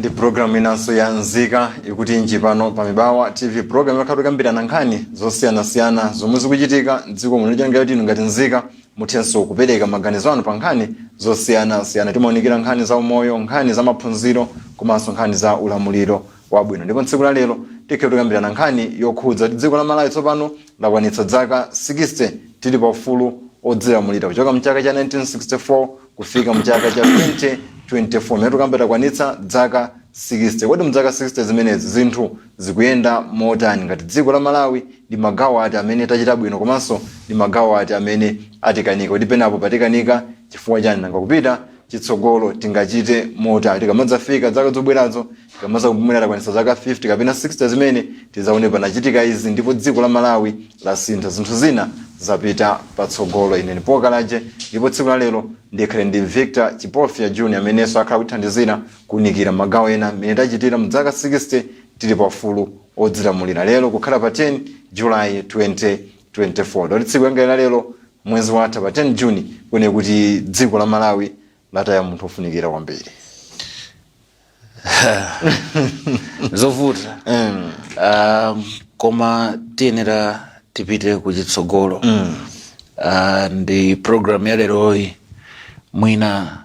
Ndi program inanso ya nzika ikuti njipano pa Mibawa TV program yakhaluka mbira nankhani zosiyana-siyana zomwe zikuchitika dziko muno chonga kuti ngati nzika muthenso kupereka maganizo anu pa nkhani zosiyana-siyana. Timaonikira nkhani za umoyo, nkhani za maphunziro komanso nkhani za ulamuliro wabwino. Ndipo tsiku la lero tikhaluka mbira nankhani yokhudza kuti dziko la Malawi tsopano lakwanitsa zaka 60 tili pa ufulu odzilamulira kuchoka mchaka cha 1964 kufika mchaka cha 2024. Metu kambeta kwanitsa zaka 60. Kodi mzaka 60 zimenezi zinthu zikuyenda motani ngati dziko la Malawi ndi magawo ati amene tachita bwino komanso ndi magawo ati amene atikanika. Kodi penapo patikanika chifukwa chani nanga kupita chitsogolo tingachite motani. Tikamadzafika zaka zobwerazo tikamaza kumwera kwanitsa zaka 50 kapena 60 zimene tizaone panachitika izi ndipo dziko la Malawi lasintha zinthu zina zapita patsogolo. Ine Pokalaje ndipo tsiku la lero ndikhale ndi Victor Chipofya Junior amenenso akhala kuthandizira kunikira magawo ena amene tachitira mzaka 60 tili pa ufulu odzilamulira. Lero kukhala pa 10 July 2024. Lero tsiku la lero mwezi watha pa 10 Juni kune kuti dziko la Malawi lataya munthu ofunikira kwambiri. Zovuta. Koma tiyenera tipite kuchitsogolo. Ndi program ya leroyi mwina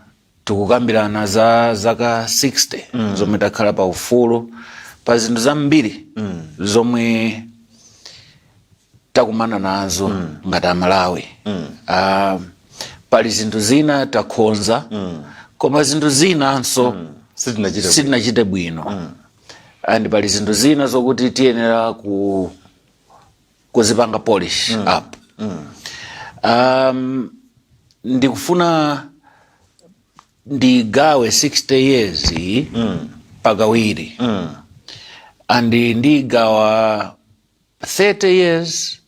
tikukambirana za zaka 60 zomwe takhala pa ufulu pa zinthu zambiri zomwe takumana nazo ngati Amalawi. Pali zinthu zina takhonza koma zinthu zinanso sitinachite bwino. And pali zinthu zina zokuti tiyenera kuzipanga polish up. Ndikufuna ndigawe 60 years pagawiri. And ndigawa 30 years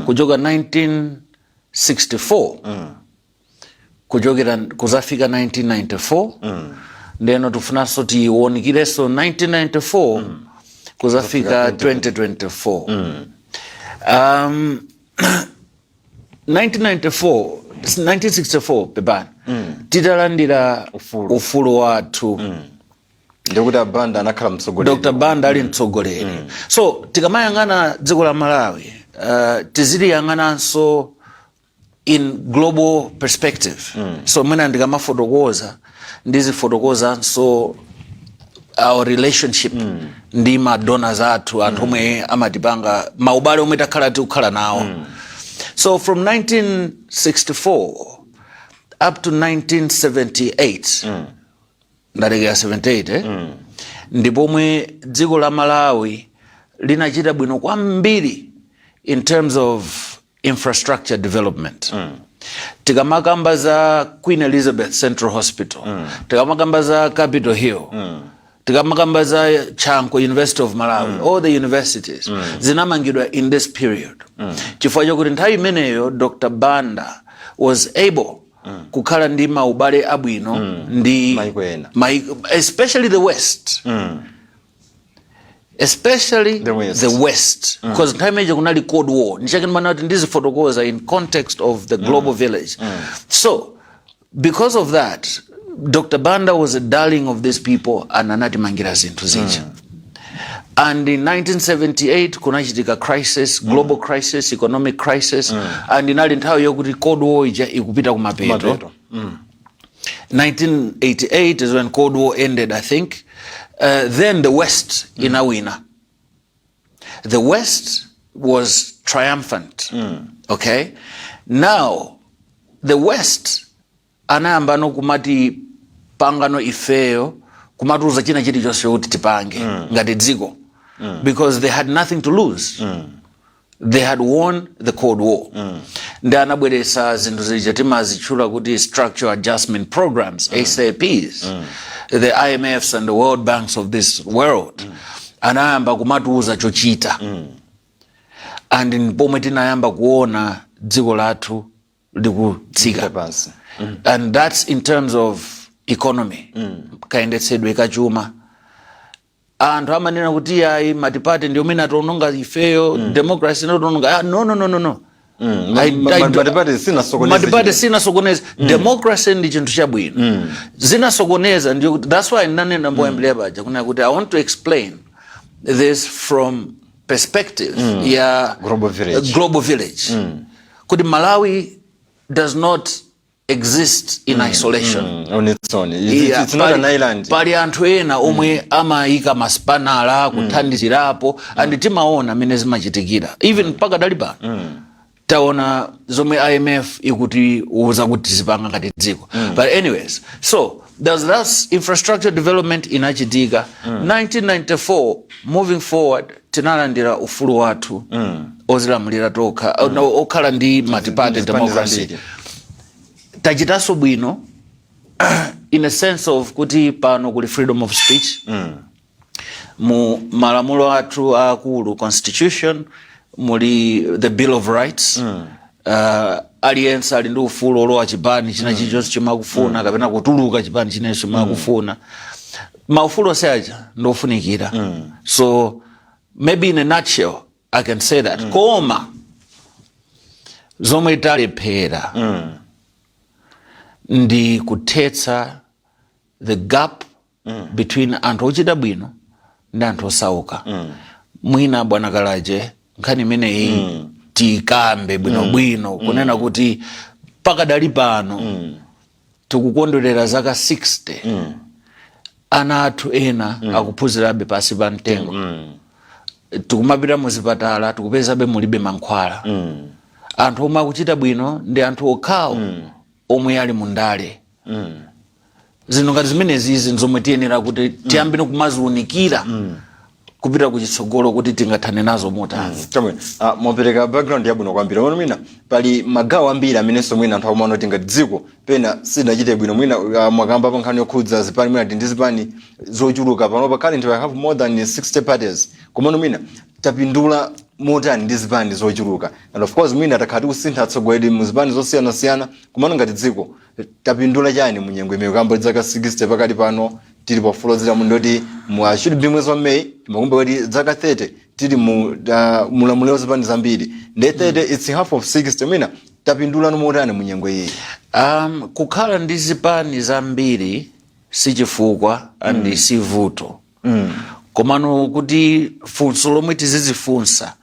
kujoga 1964 kujogera kuzafika 1994. Ndeno tufunanso tiwonikireso 1994 kuzafika 2024. 1964 pepani titalandira ufulu wathu. Dr. Banda anakhala mtsogoleri. Dr. Banda ali mtsogoleri. So tikamayang'ana dziko la Malawi tiziliyang'ananso in global perspective. So mwina ndikamafotokoza ndizifotokozanso our relationship ndi madonors athu anthu omwe amatipanga maubale omwe takhala tikukhala nawo. So from 1964 up to 1978 ndalekera 78 ndipo omwe dziko la Malawi linachita bwino kwambiri in terms of infrastructure development. Tikamakamba za Queen Elizabeth Central Hospital, tikamakamba za Capitol Hill, tikamakamba za Chanko University of Malawi, all the universities zinamangidwa in this period. Chifukwa chokuti nthawi imeneyo Dr. Banda was able kukhala ndi maubale abwino ndi especially the West. Especially the West. Because nthawi imeneyo kunali Cold War. Ndichake ndimana kuti ndizifotokoza in context of the global village. So because of that Dr. Banda was a darling of these people and anatimangira zinthu zija. And in 1978 kunachitika crisis, global crisis, economic crisis, and inali nthawi yokuti Cold War ija ikupita kumapeto. 1988 is when Cold War ended, I think. Then the West inawina. The West was triumphant. Okay? Now the West anayamba no kumati pangano ifeyo kumatuza china chiti chonse kuti tipange ngati dziko. Because they had nothing to lose. They had won the Cold War. Ndi anabweresa zinthu zija timazitchula kuti structural adjustment programs, SAPs, the IMFs and the World Banks of this world. Anayamba kumatuza chochita. And pomwe tinayamba kuona dziko lathu likutsika. And that's in terms of economy. Kaendetsedwe kachuma. Anthu amanena kuti ayi matipati ndi omwe atononga ifeyo, democracy no. Madibade sinasokoneza democracy ndi chinthu chabwino zinasokoneza ndio that's why nanena mboyambirira baja kuna kuti I want to explain this from perspective ya global village kuti Malawi does not exist in isolation on its own. It's not an island. Pali anthu ena omwe amaika maspanala kuthandizirapo and timaona mene zimachitikira even mpaka dali pano taona zomwe IMF ikuti uza kuti zipanga ngati dziko but anyways so there's that infrastructure development inachitika 1994 moving forward tinalandira ufulu wathu ozilamulira tokha okhala ndi multi-party democracy tachitaso bwino in a sense of kuti pano kuli freedom of speech mu malamulo athu akulu constitution muli the bill of rights aliyense ali ndi ufulu olowa chipani china chilichonse chimakufuna kapena kutuluka chipani chinenso chimakufuna maufulu onse aja ndofunikira so maybe in a nutshell I can say that koma zomwe talephera ndi kuthetsa the gap between anthu ochita bwino ndi anthu osauka mwina bwana Kalaje nkhani imeneyi tikambe bwinobwino kunena kuti pakadali pano tikukondwerera zaka 60 ana athu ena akuphunzirabe pasi pa mtengo tikumapita muzipatala tikupezabe mulibe mankhwala anthu omwe akuchita bwino ndi anthu okhawo omwe ali mundale zino ngati zimenezi nzomwe tiyenera kuti tiyambire kumaziunikira kupita kuchitsogolo kuti tingathane nazo motani mwapereka background yabwino kwambiri ono mwina pali magawo ambiri amenenso mwina anthu akumaona kuti ngati dziko pena sidachite bwino mwina mwakamba pa nkhani yokhudza zipani mwina ndi zipani zochuluka pano pakale we have more than 60 parties komano mwina tapindula motani ndi zipani zochuluka and of course mwina takhati kusintha atsogoleri mu zipani zosiyanasiyana komano ngati dziko tapindula chani mu nyengo imeyo kamba zaka 60 pakati pano tili pofulozera mu ndoti mu should be mwezi wa May makumbe kuti zaka 30 tili mu mulamuliro zipani zambiri ndi 30 it's half of 60 mwina tapindula no motani mu nyengo iyi kukhala ndi zipani zambiri si chifukwa and si vuto komano kuti funso lomwe tizizifunsa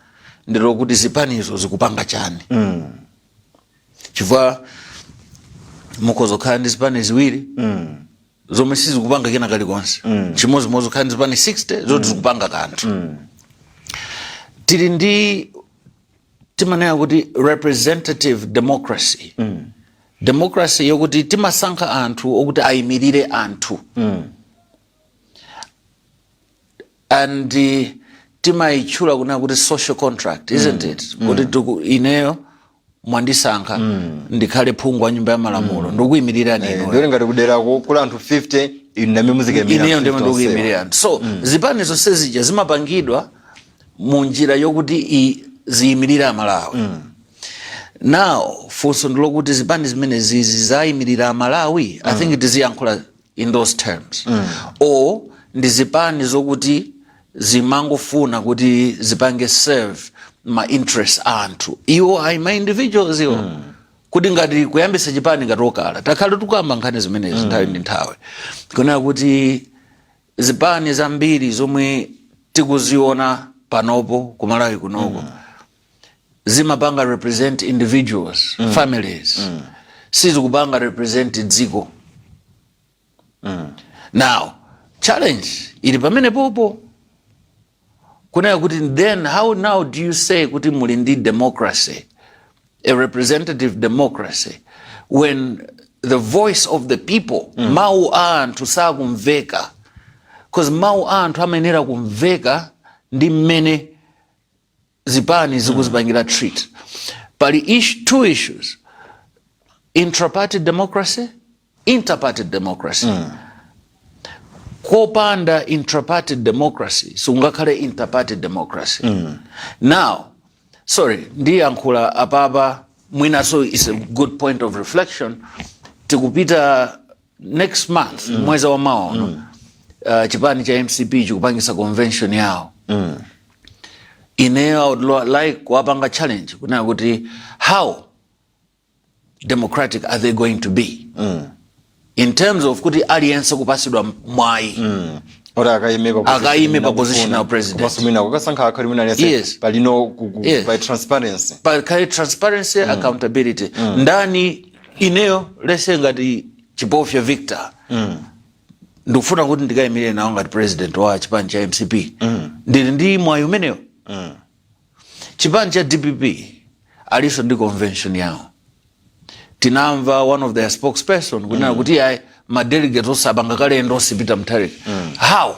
ndilo kuti zipanizo zikupanga chani chifukwa mukozokhala ndi zipani ziwiri zomwe sizikupanga kena kalikonse chimozimozi khala ndi zipani 60 zoti zikupanga kanthu tili ndi timanena kuti representative democracy democracy yokuti timasankha anthu okuti ayimirire anthu and timayitchula kuna kuti social contract isn't it kuti ineyo mwandisankha ndikhale phungu wa nyumba ya malamulo ndikuyimirira nino ndio ngati kuderako kula anthu 50 iname muzikemera ineyo ndimo ndikuyimirira so zipani zonse zija zimapangidwa mu njira yokuti ziyimirira Malawi now funso ndilokuti zipani zimene zizayimirira Malawi I think tiziyankhula in those terms or ndi zipani zokuti zimangofuna kuti zipange serve my interest anthu iwo ai my individuals iwo kuti ngati kuyambisa chipani ngati okala takhale tukamba nkhani zimenezi nthawi ndi nthawi kunena kuti zipani zambiri zomwe tikuziona panopo ku Malawi kunoko zimapanga represent individuals families sizikupanga represent dziko now challenge ili pamene popo kunena kuti then how now do you say kuti muli ndi democracy a representative democracy when the voice of the people mau anthu sakumveka because mau anthu amayenera kumveka ndi mmene zipani zikuzipangira treat pali two issues intra-party democracy inter-party democracy kopanda intra-party democracy sungakhale inter-party democracy now sorry ndiyankhula apapa mwina so is a good point of reflection tikupita next month mwezi wa maono chipani cha MCP chikupangisa convention yawo ineyo I would like kuwapanga challenge kunena kuti how democratic are they going to be in terms of kuti aliyense kupasidwa mwayi ora akaime pa position of president basumina kukasankha akhali mwina yes. palino by transparency by transparency accountability ndani ineyo lese ngati Chipofya Victor ndikufuna kuti ndikayimire nawo ngati president wa chipani cha MCP ndili ndi mwayi umeneyo chipani cha DPP aliso ndi convention yawo tinamva one of their spokesperson kunena kuti ma delegates osabanga kale ndo sipita mtharika how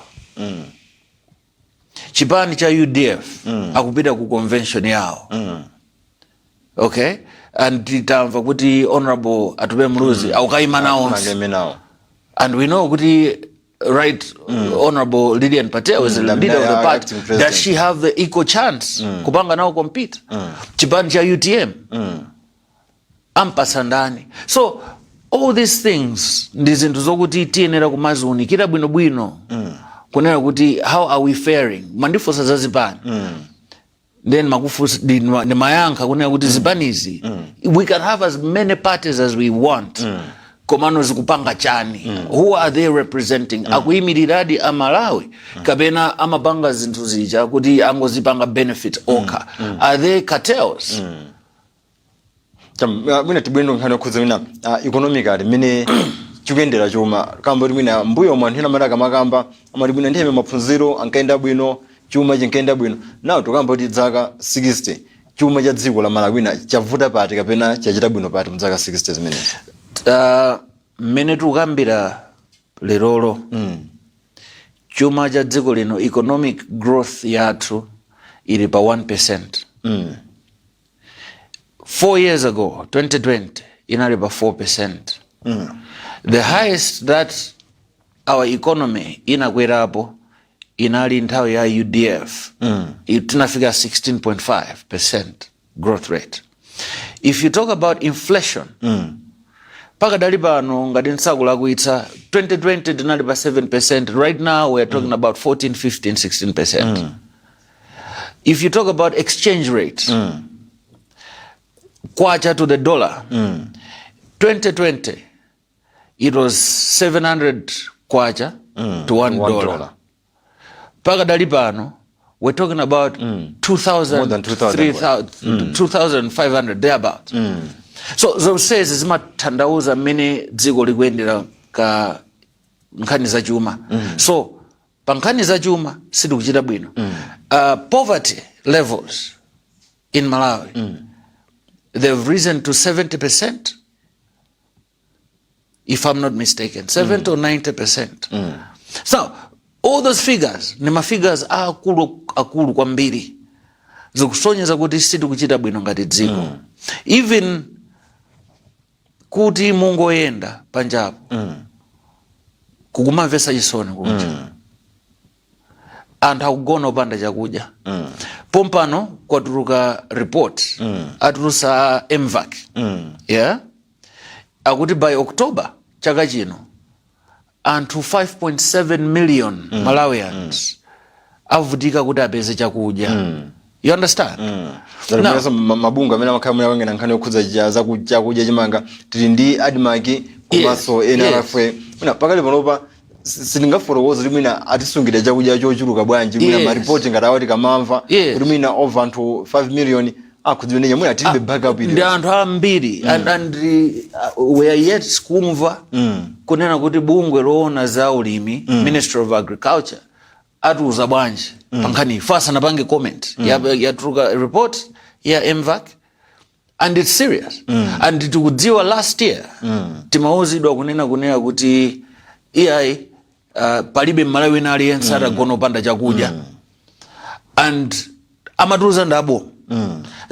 chipani cha UDF akupita ku convention yawo okay and titamva kuti honorable Atupe Muluzi aukaima nawo and we know kuti right honorable Lydian Patel is the leader of the party. Does she have the equal chance kupanga nao compete chipani cha UTM ampasa ndani? So all these things ndi zinthu zokuti tiyenera kumaziunikira bwinobwino kunena kuti how are we faring mandifosa za zipani then makufusa ndi mayankha kunena kuti zipanizi we can have as many parties as we want komano zikupanga chani who are they representing akuimiriradi amalawi kapena amapanga zinthu zija kuti angozipanga benefit okha are they cartels mwina tibwendo nkhani okhuza mwina economically mene chikuyendera chuma kamba kuti mwina mbuyo mwa nthena mataka makamba amati mwina ndiheme maphunziro ankaenda bwino chuma chinkaenda bwino nawo tukamba kuti dzaka 60 chuma cha dziko la Malawi mwina chavuta pati kapena chachita bwino pati mdzaka 60 zimene mmene tukambira lerolo chuma cha dziko lino economic growth yathu ili pa 1%. 4 years ago 2020 inali pa 4%. The highest that our economy inakwerapo inali nthawi ya UDF tinafika 16.5% growth rate. If you talk about inflation paka dali pano ngati nsakula kuitsa 2020 tinali pa 7%. Right now we are talking about 14, 15, 16%. If you talk about exchange rate kwacha to the dollar 2020 it was 700 kwacha to $1. Paka dali pano we're talking about 2,000, 2,500 thereabout. So those says zimathandauza mmene dziko likuyendera ka nkhani za chuma. So pa nkhani za chuma sitikuchita bwino. Poverty levels in Malawi they've risen to 70%, if I'm not mistaken, 70 or 90%. So all those figures ni mafigures akulu kwambiri zikusonyeza kuti sitikuchita bwino ngati dziko. Even kuti mungoyenda panjapo kukumamvesa chisoni kunja anthu akugona opanda chakudya. Pompano kwatuluka report atulusa MVAC yeah akuti by October chaka chino anthu 5.7 million Malawians avutika kuti apeze chakudya. You understand? Now, mabunga amene amakhala mwa wengena nkhani yokhudza chakudya chimanga tili ndi adimaki komanso NRF mwina pakali panopa sitingaforokoza kuti mwina atisungira chakudya chochuluka bwanji mwina maripoti ngati awati kamamva kuti mwina over anthu 5 million akudziwenenya mwina tilibe backup ili ndi anthu ambiri and we are yet kumva kunena kuti bungwe loona za ulimi Ministry of Agriculture atuuza bwanji pankhani fasa napange comment yatuluka report ya MVAC and it's serious and tikudziwa last year timauzidwa kunena kuti EI palibe Malawi na aliyense atagona opanda chakudya and amatuza ndabo.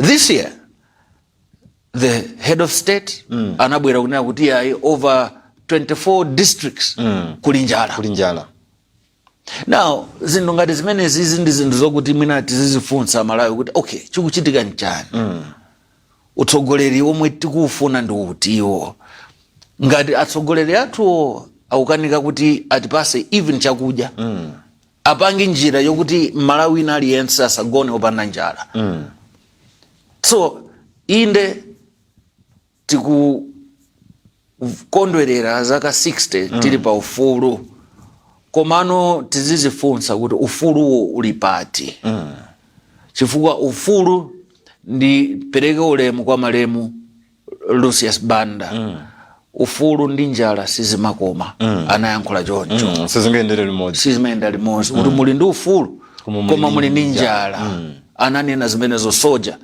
This year the head of state anabwera kunena kuti EI over 24 districts kulinjala. Now zinthu ngati zimene zizi ndi zinthu zokuti mwina tizizifunsa Malawi kuti okay chikuchitika nchani utsogoleri omwe tikufuna ndi utiwo ngati atsogoleri athu aukanika kuti atipase even chakudya apangi njira yokuti Malawi aliyense asagone opanda njala. So inde tikukondwerera zaka 60 tili pa ufulu, komano tizizifunsa kuti ufulu uli pati. Chifukwa ufulu ndi pereke ulemu kwa malemu Lucius Banda. Ufulu ndi njala sizimakoma. Anayankhula choncho. Sizimayenda limodzi. Kuti muli ndi ufulu koma muli ndi njala. Ananena zimenezo soja.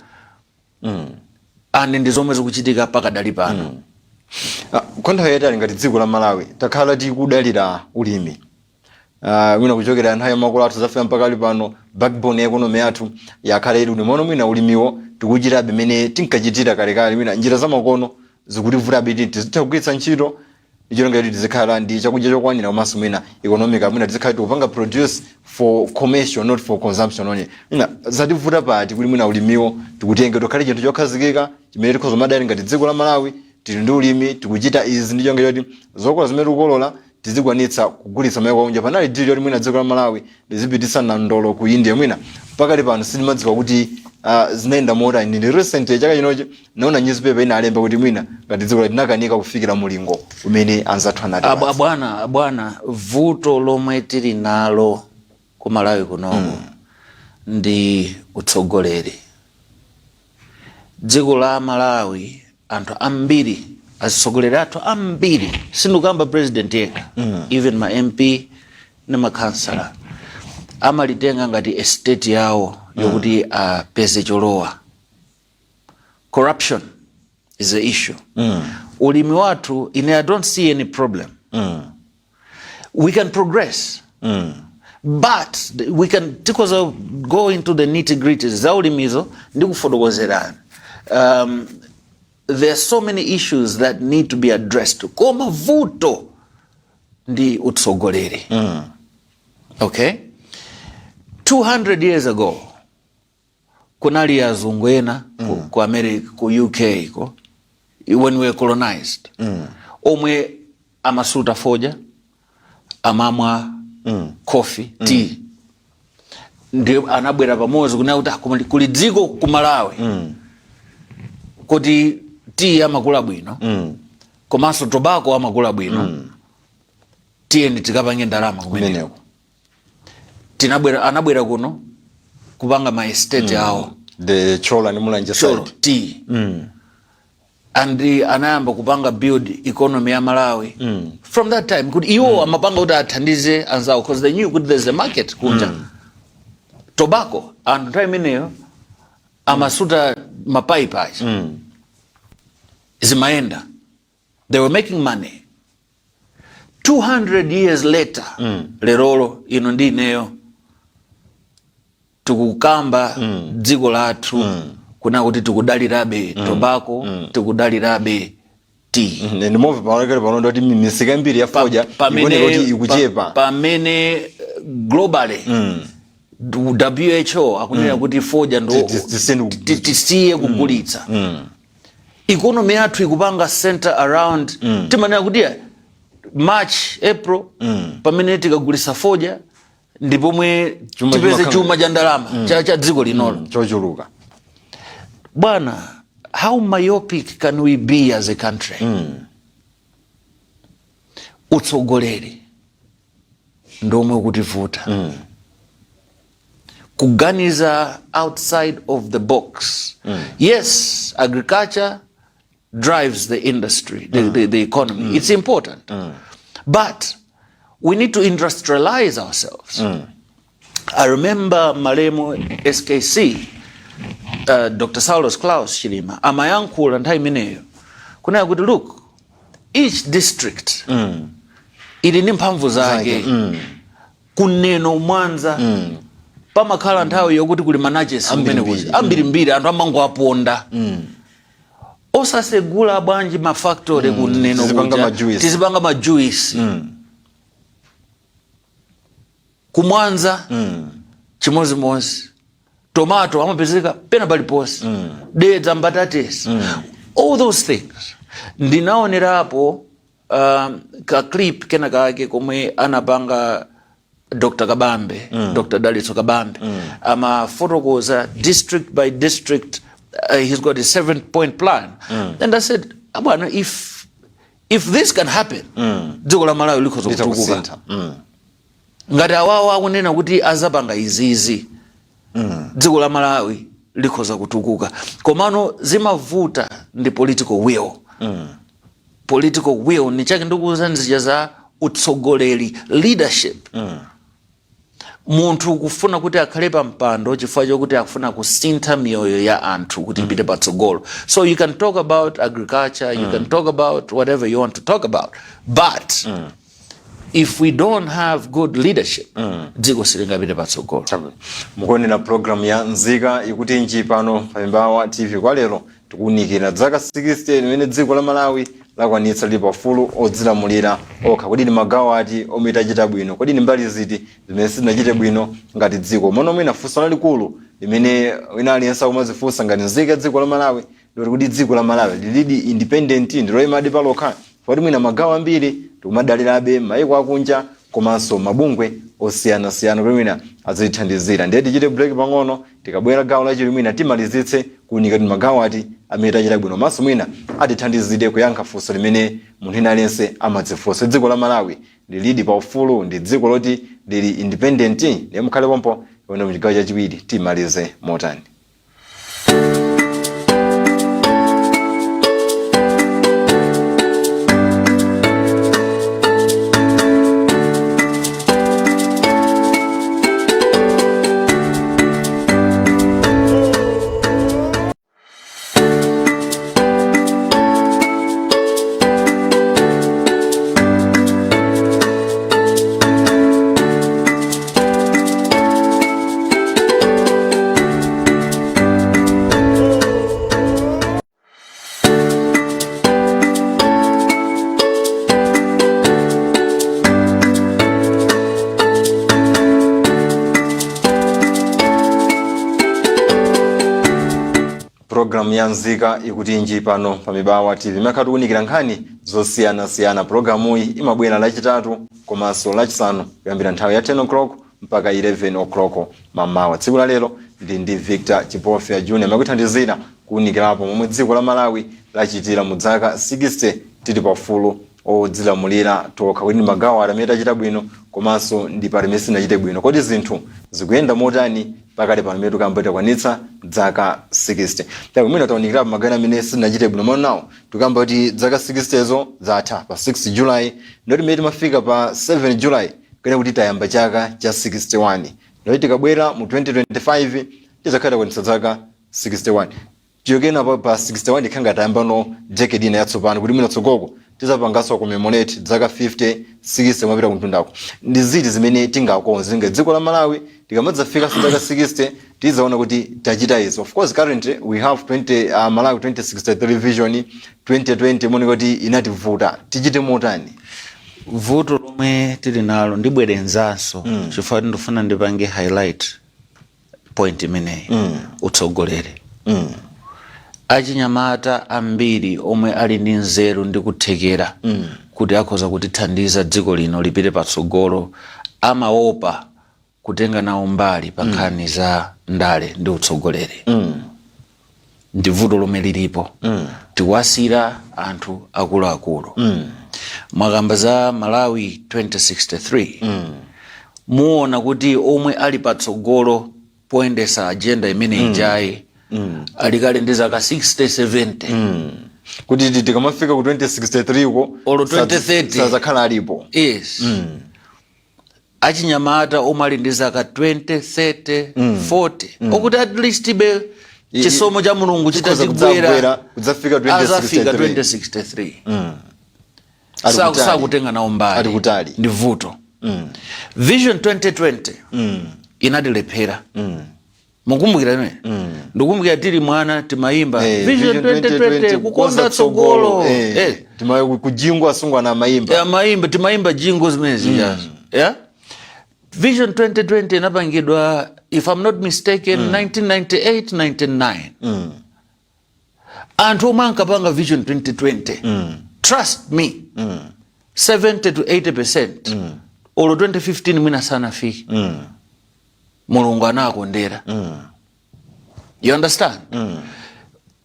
Andi ndi zomwe zikuchitika pakadali pano. Kwanthawi yatali ngati dziko la Malawi takhala tikudalira ulimi. Mwina kuchokera nthawi makolo athu zafika mpaka ali pano backbone ya economy yathu yakhala ili ulimi. Mwina ulimiwo tikuchitabe mene tinkachitira kalekale. Mwina njira zamakono zikutivuta biti tizitha kugwiritsa ntchito icho ngati tizikhala ndi chakudya chokwanira komanso mwina economic mwina tizikhala tikupanga produce for commercial not for consumption only. Mwina zativuta pati kuti mwina ulimiwo tikutenge tokhale chinthu chokhazikika chimene tikhoza madali ngati dziko la Malawi tili ndi ulimi tikuchita izi ndicho ngati zokola zimene tikolola tizikwanitsa kugulitsa mayiko akunja. Panali dili yoti mwina dziko la Malawi lizipitisa na ndolo ku India mwina pakali pano sitimadziwa kuti zinaenda mota. Ndi recent chaka chinochi naona newspaper ina alemba kuti mwina ngati dziko linakanika kufikira mulingo umene anzathu anati. Bwana vuto lomwe tili nalo ku Malawi kunoku ndi utsogoleri. Dziko la Malawi anthu ambiri atsogoleri athu ambiri sindikamba president yekha, even ma MP na ma councillor amalitenga ngati estate yawo yokuti apeze cholowa. Corruption is the issue. Ulimi watu I don't see any problem. We can progress. But we can go into the nitty-gritty za ulimizo ndi kufotokozerana. There are so many issues that need to be addressed. Koma vuto ndi utsogoleri. Okay? 200 years ago kunali azungu ena ku America, ku UK when we were colonized. Omwe amasuta foja, amamwa coffee, tea. Ndio anabwera pamozi kuti kuli dziko ku Malawi. Kuti tea amakula bwino. Komanso tobacco amakula bwino. Tea ndi tikapange ndalama kumeneko. Anabwera kuno kupanga ma estate yawo. The chola ni mulanja side. Tea. And anayamba kupanga build economy ya Malawi. From that time kuti iwo amapanga kuti athandize anzawo because they knew kuti there's a market kunja. Tobacco and time ineyo amasuta mapaipa zimaenda. They were making money. 200 years later lerolo ino ndi ineyo tikukamba dziko lathu kuna kuti tikudalirabe tobacco, tikudalirabe tea. Ndi move pawalekele pano ndoti misika mbiri ya foja ikone kuti ikuchepa. Pamene globally WHO akunena kuti foja ndo tisiye kugulitsa. Economy yathu ikupanga center around timanena kuti March, April pamene tikagulitsa foja ndipo mwe tipeze chuma cha ndalama cha dziko linolo chochuluka. Bwana, how myopic can we be as a country? Utsogoleri ndomwe kutivuta. Kuganiza outside of the box. Yes, agriculture drives the industry, the economy. It's important. But we need to industrialize ourselves. I remember Malemo SKC, Dr. Saulos Klaus Chilima, amayankhula nthawi imeneyo kunena kuti look, each district ili ndi mphamvu zake. Kuneno Mwanza pamakhala nthawi yokuti kuli managers ambirimbiri anthu amango aponda. Osasegula bwanji mafactory kuneno tizipanga majuice. Kumwanza chimozimozi tomato amapezeka pena paliponse. Dates and batates. All those things. Ndinaonerapo ka clip kena kake komwe anapanga Dr. Kabambe, Dr. Dalitso Kabambe, amafotokoza district by district. He's got a 7-point plan. And I said, Abwana, if this can happen, dziko la Malawi likhoza kutukuka. Ngati awawa akunena kuti azapanga izizi, dziko la Malawi likhoza kutukuka. Komano zimavuta ndi political will. Political will ni chake ndikuuza nzija za utsogoleri, leadership. Munthu kufuna kuti akhale pa mpando chifukwa chokuti akufuna kusintha miyoyo ya anthu kuti ipite patsogolo. So you can talk about agriculture, you can talk about whatever you want to talk about, but if we don't have good leadership, dziko silingapite patsogolo. Mukoni na program ya Nzika ikuti nji pano Pambawa TV kwa lero tikunikira zaka 60 imene dziko la Malawi lakwanitsa lipa fulu odzilamulira okha. Kodi ni magawo ati omwe achita bwino, kodi ni mbali ziti zimene sizinachite bwino ngati dziko. Mono mwina funso lalikulu limene wina aliyense umazifunsa ngati Nzika dziko la Malawi ndikuti kuti dziko la Malawi lili independent ndilo imadi palokha. Kodi mwina magawo ambiri tikumadalirabe maiko akunja komanso mabungwe osiyana-siyana kuti mwina azithandizira. Ndiye tichite break pang'ono, tikabwera gawo lachili mwina timalizitse kuunika kuti magawo ati amene achita bwino maso mwina atithandizire kuyankha funso limene munthu ina aliyense amadzifunsa. Dziko la Malawi lili pa ufulu, ndi dziko loti lili independent. Ndiye mukhale pompo yone muchigawo chachiwiri timalize motani. Program ya Nzika ikuti nji pano Pambawa TV makati kunikira nkhani zosiyana-siyana. Programu iyi imabwera lachitatu komanso lachisanu kuyambira nthawi ya 10 o'clock mpaka 11 o'clock mamawa. Tsiku la lero ndi Victor Chipofya Junior makuthandizira kunikirapo momwe dziko la Malawi lachitira mu zaka 60 tili pafulu odzilamulira tokha. Kuti magawo amene achita bwino komanso ndi pamene sizinachite bwino. Kodi zinthu zikuyenda motani pakati pano pamene tikambeta kwanitsa zaka 60. Tako mwina taonikira pa magawo amene sizinachite bwino. Mono nawo tikamba kuti zaka 60 ezo zatha pa 6 July. Ndoti mmene timafika pa 7 July kene kuti tayamba chaka cha 61. Ndoti tikabwera mu 2025 tizakhala kwanitsa zaka 61. Tiyokena pa 61 ikhanga tayamba no decade ina yatsopano kuti mwina tsogoko tizapangaso commemorate zaka 50 60 mapita kuntundako. Ndi ziti zimene tingakonze ngati dziko la Malawi tikamadzafika zaka 60 tizaona kuti tachita izo. Of course currently we have Malawi 2063 vision 2020 moneka kuti inativuta. Tichite motani? Vuto lomwe tili nalo ndibwerenzanso chifukwa ndifuna ndipange highlight point imeneyi. Utsogoleri. Achinyamata ambiri omwe ali ndi nzeru ndi kuthekera kuti akhoza kutithandiza dziko lino lipite patsogolo amaopa kutenga nawo mbali pa nkhani za ndale ndi utsogoleri. Ndi vuto lomwe lilipo. Tiwasira anthu akuluakulu. Mwakamba za Malawi 2063 muona kuti omwe ali patsogolo poyendesa agenda imene injayi alikali ndi zaka 60-70. Kuti tikamafika ku 2063 uko olo 2030 sazakhala alipo. Yes. Achinyamata omwe ali ndi zaka 20, 30, 40 okuti at least be chisomo cha Mulungu chitachibwera kudzafika azafika 2063. Sakutenga nawo mbali ndi vuto. Vision 2020 inadilephera. Mukumbukira ine? Ndikumbukira tili mwana timayimba Vision 2020 kukonza tsogolo. Timaye kujingwa sungwa na mayimba. Mayimba timayimba jingo zimene zijazo. Vision 2020 inapangidwa, if I'm not mistaken, 1998-99. Anthu omwe ankapanga Vision 2020. Trust me. 70 to 80% olo 2015 mwina sana fiki mulungu anakondera you understand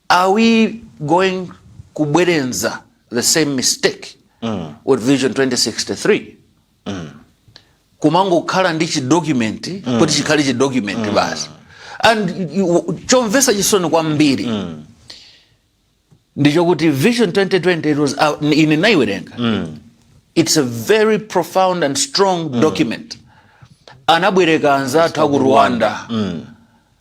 are we going kubwerenza the same mistake with Vision 2063 kumango khala ndi document kuti chikhali chi document basi and chomvesa chisoni kwambiri ndicho kuti Vision 2020 it was in naiwerenga it's a very profound and strong document anabwereka anzathu aku Rwanda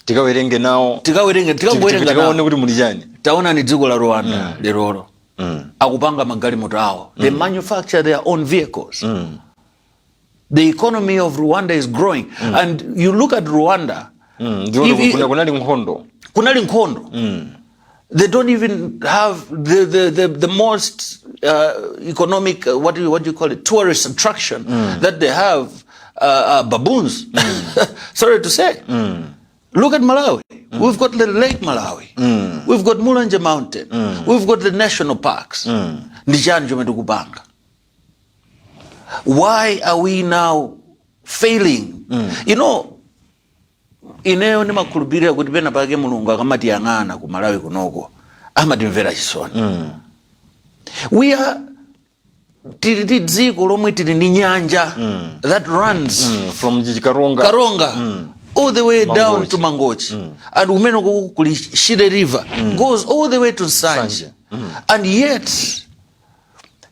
tikawerenge nawo tikaone kuti muli chani taona ni dziko la Rwanda lerolo akupanga magalimoto awo they manufacture their own vehicles the economy of Rwanda is growing and you look at Rwanda kunali nkhondo they don't even have the most economic what do you call it tourist attraction that they have baboons sorry to say look at Malawi we've got the Lake Malawi we've got Mulanje Mountain we've got the national parks ndi chani chomwe tikupanga why are we now failing you know ineyo ndimakhulupirira kuti pena pake mulungu akamatiyang'ana ku Malawi kunoko amatimvera chisoni we are tili dziko lomwe tili ndi nyanja that runs from Karonga all the way down to Mangochi and umene kuli Shire River goes all the way to Nsanje and yet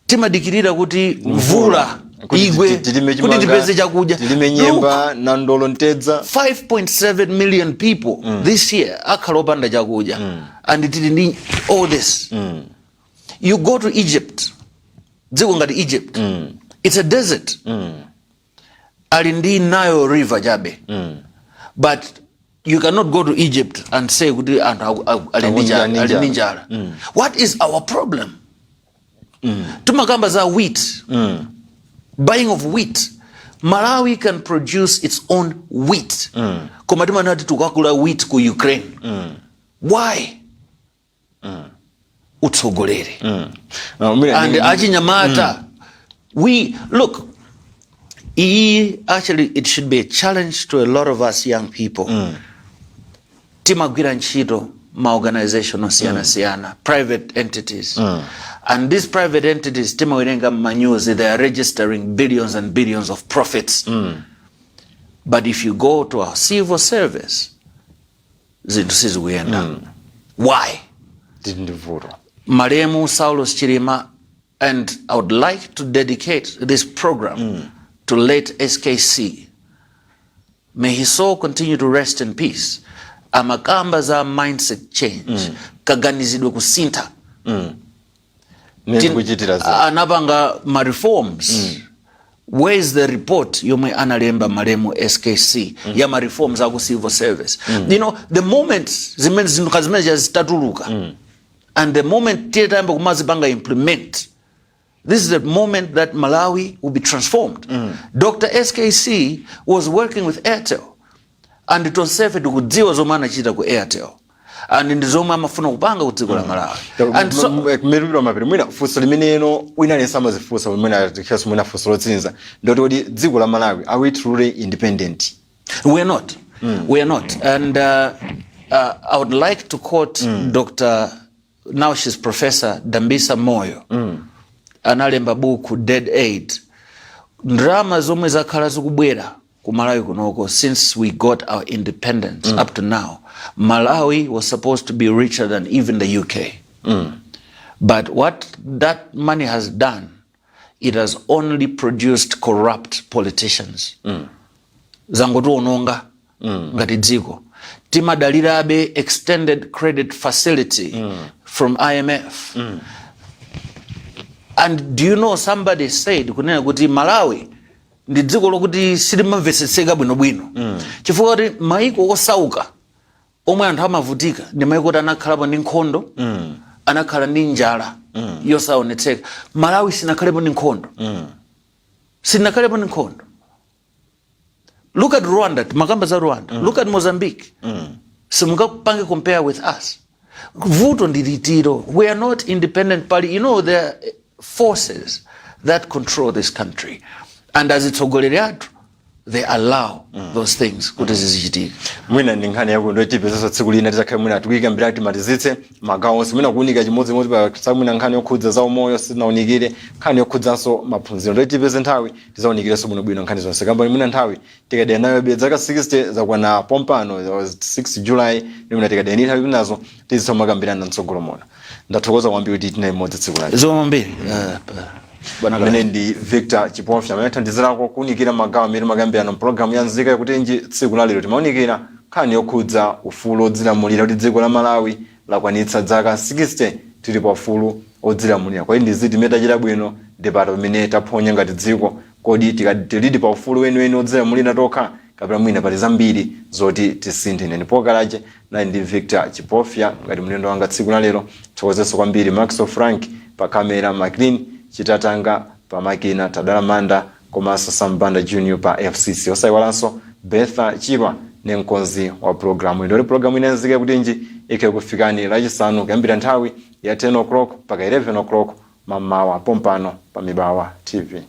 timadikirira kuti mvula igwe kuti tipeze chakudya tilime nyemba na ndolo ntedza 5.7 million people this year akhala opanda chakudya and tili ndi all this you go to Egypt dziko ngati Egypt it's a desert ali ndi Nile River chabe but you cannot go to Egypt and say kuti anthu ali njala what is our problem tumakamba za wheat buying of wheat Malawi can produce its own wheat koma timanati tukakula wheat ku Ukraine why utsogoleri and achinyamata we look actually it should be a challenge to a lot of us young people timagwira ntchito ma organization osiyana private entities and these private entities timawerenga ma news they are registering billions and billions of profits but if you go to our civil service zinthu sizikuyenda why Maremu Saulos Chirima and I would like to dedicate this program to late SKC may his soul continue to rest in peace amakamba za mindset change kaganizidwe kusinta anapanga ma reforms where is the report yomwe analemba Maremu SKC ya ma reforms aku civil service you know the moment zimene zinthu zimene zitatuluka and the moment tiyetayamba kumazipanga implement this is the moment that Malawi will be transformed Dr. SKC was working with Airtel and it was safe to kudziwa zomwe anachita ku Airtel and ndizomwe amafuna kupanga ku dziko la Malawi and so merubiro mapiri mwina fuso limeneno wina lesama zifusa mwina tikhaso mwina fuso lotsinza ndoti kuti dziko la Malawi are we truly independent we are not and I would like to quote Dr. now she's Professor Dambisa Moyo analemba buku Dead Aid ndrama zomwe zakhala zikubwera ku Malawi kunoko since we got our independence up to now Malawi was supposed to be richer than even the UK but what that money has done it has only produced corrupt politicians zangotiononga ngati dziko timadalirabe extended credit facility from IMF and do you know somebody said kunena kuti Malawi ndi dziko lokuti silimamvetsetseka bwinobwino chifukwa kuti maiko osauka omwe anthu amavutika ndi maiko kuti anakhalapo ndi nkhondo anakhala ndi njala yosaonetseka Malawi sinakhalepo ndi nkhondo look at Rwanda makamba za Rwanda look at Mozambique simungapange compare with us vuto ndi litiro we are not independent party you know there are forces that control this country and azitsogoleri athu they allow those things kuti zizichitika. Mwina ndi nkhani yako ndo tipezesa tsiku lina tizakhale mwina tikuyika mbira timatizitse magawo onse mwina kuunika chimodzimodzi pa samwina nkhani yokhudza za umoyo sinaonikire, nkhani yokhudzanso maphunziro ndo tipeze nthawi tizaonikirenso bwinobwino nkhani zonse kamba mwina nthawi tikadena nayo bedzaka 60 zakwana pompano 6 July mwina tikadena nthawi nazo tizisoma kambirana mtsogolo mona. Ndathokoza kwambiri kuti tinayi modzi tsiku lali zombiri Mene ndi Victor Chipofya amene thandizirako kuunikira magawo amene makambirana program ya nzika yakuti nji tsiku la lero timaunikira nkhani yokhudza ufulu odzilamulira kuti dziko la Malawi lakwanitsa zaka 60 tili pa ufulu odzilamulira. Kwa ndi ziti metachita bwino debate pamene taphonya ngati dziko kodi tikadilidi pa ufulu weniweni odzilamulira tokha kapena mwina pali zambiri zoti tisinthe. Nene pokalache na ndi Victor Chipofya ngati mlendo wanga tsiku la lero. Thokozeso kwambiri Maxo Frank pa kamera, Maclean Chitatanga pa makina, Tadala Manda komanso Sambanda Junior pa FCC. Osaiwalanso Betha Chirwa ne mkonzi wa programu. Ndori programu inazika kuti nji ikufikani lachisanu kuyambira nthawi ya 10 o'clock mpaka 11 o'clock mamawa pompano pa Mibawa TV.